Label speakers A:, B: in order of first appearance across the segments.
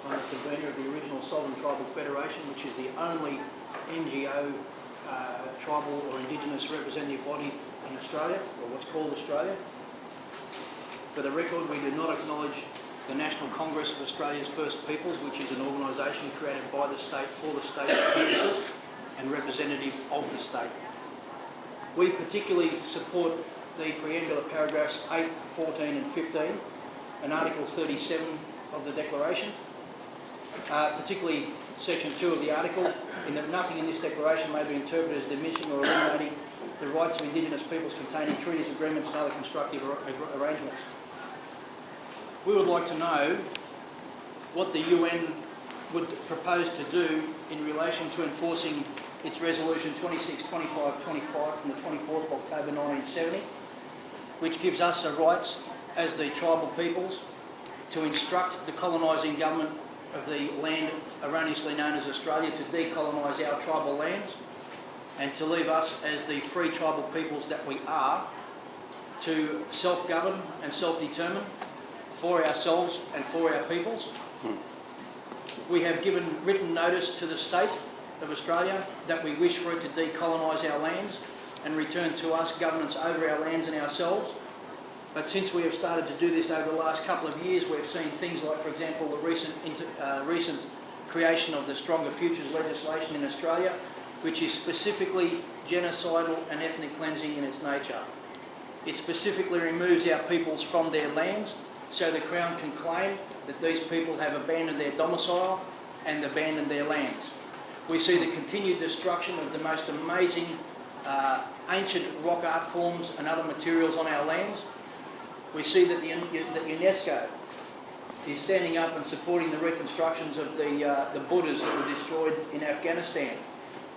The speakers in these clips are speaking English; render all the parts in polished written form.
A: I'm the convener of the original Sovereign Tribal Federation, which is the only NGO tribal or indigenous representative body in Australia, or what's called Australia. For the record, we do not acknowledge the National Congress of Australia's First Peoples, which is an organisation created by the state for the state's purposes and representative of the state. We particularly support the preambular paragraphs 8, 14 and 15 and Article 37 of the Declaration, particularly Section 2 of the article, in that nothing in this declaration may be interpreted as diminishing or eliminating the rights of indigenous peoples contained in treaties, agreements and other constructive arrangements. We would like to know what the UN would propose to do in relation to enforcing its Resolution 262525 from the 24th of October 1970, which gives us the rights as the tribal peoples to instruct the colonising government of the land erroneously known as Australia to decolonise our tribal lands, and to leave us as the free tribal peoples that we are to self-govern and self-determine for ourselves and for our peoples. We have given written notice to the state of Australia that we wish for it to decolonise our lands and return to us governance over our lands and ourselves. But since we have started to do this over the last couple of years, we've seen things like, for example, the recent creation of the Stronger Futures legislation in Australia, which is specifically genocidal and ethnic cleansing in its nature. It specifically removes our peoples from their lands, so the Crown can claim that these people have abandoned their domicile and abandoned their lands. We see the continued destruction of the most amazing ancient rock art forms and other materials on our lands. We see that UNESCO is standing up and supporting the reconstructions of the Buddhas that were destroyed in Afghanistan,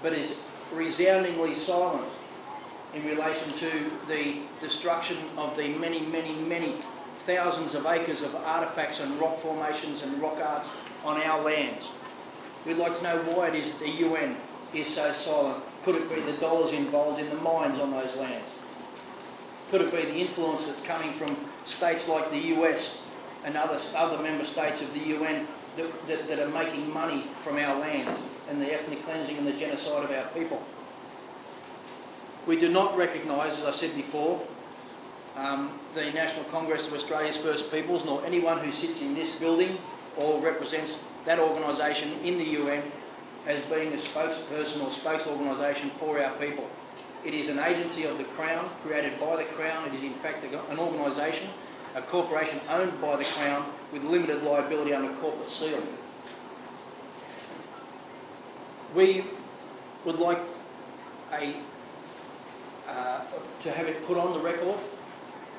A: but is resoundingly silent in relation to the destruction of the many, many, many thousands of acres of artefacts and rock formations and rock arts on our lands. We'd like to know why it is the UN is so silent. Could it be the dollars involved in the mines on those lands? Could it be the influence that's coming from states like the US and other member states of the UN that are making money from our lands and the ethnic cleansing and the genocide of our people? We do not recognise, as I said before, the National Congress of Australia's First Peoples, nor anyone who sits in this building or represents that organisation in the UN as being a spokesperson or spokesorganisation for our people. It is an agency of the Crown, created by the Crown. It is in fact an organisation, a corporation owned by the Crown with limited liability under corporate seal. We would like to have it put on the record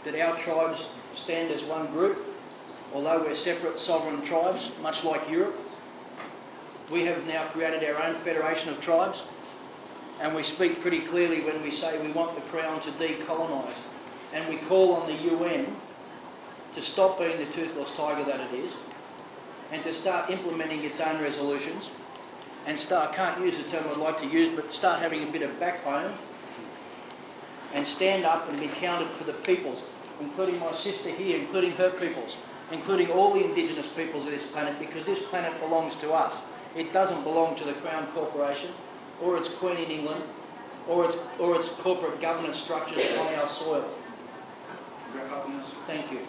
A: that our tribes stand as one group, although we're separate sovereign tribes, much like Europe. We have now created our own federation of tribes, and we speak pretty clearly when we say we want the Crown to decolonise, and we call on the UN to stop being the toothless tiger that it is, and to start implementing its own resolutions, and start, I can't use the term I'd like to use, but start having a bit of backbone, and stand up and be counted for the peoples, including my sister here, including her peoples, including all the indigenous peoples of this planet, because this planet belongs to us. It doesn't belong to the Crown Corporation, or its Queen in England, or its corporate governance structures on our soil. Thank you.